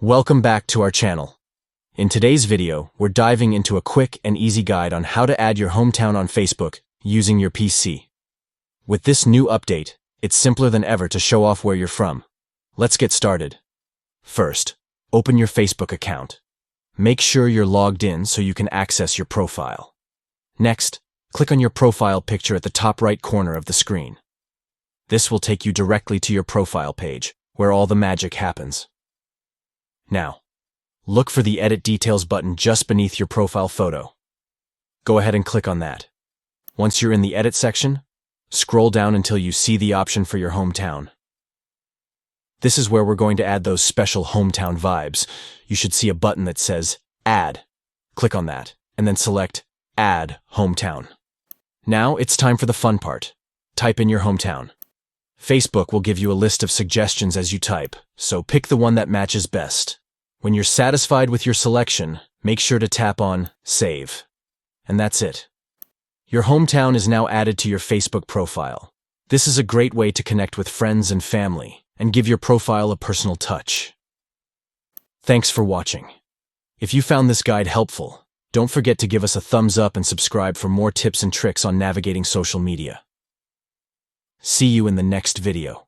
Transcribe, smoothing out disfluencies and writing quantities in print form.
Welcome back to our channel. In today's video, we're diving into a quick and easy guide on how to add your hometown on Facebook using your PC. With this new update, it's simpler than ever to show off where you're from. Let's get started. First, open your Facebook account. Make sure you're logged in so you can access your profile. Next, click on your profile picture at the top right corner of the screen. This will take you directly to your profile page, where all the magic happens. Now, look for the Edit Details button just beneath your profile photo. Go ahead and click on that. Once you're in the Edit section, scroll down until you see the option for your hometown. This is where we're going to add those special hometown vibes. You should see a button that says Add. Click on that, and then select Add Hometown. Now it's time for the fun part. Type in your hometown. Facebook will give you a list of suggestions as you type, so pick the one that matches best. When you're satisfied with your selection, make sure to tap on Save. And that's it. Your hometown is now added to your Facebook profile. This is a great way to connect with friends and family, and give your profile a personal touch. Thanks for watching. If you found this guide helpful, don't forget to give us a thumbs up and subscribe for more tips and tricks on navigating social media. See you in the next video.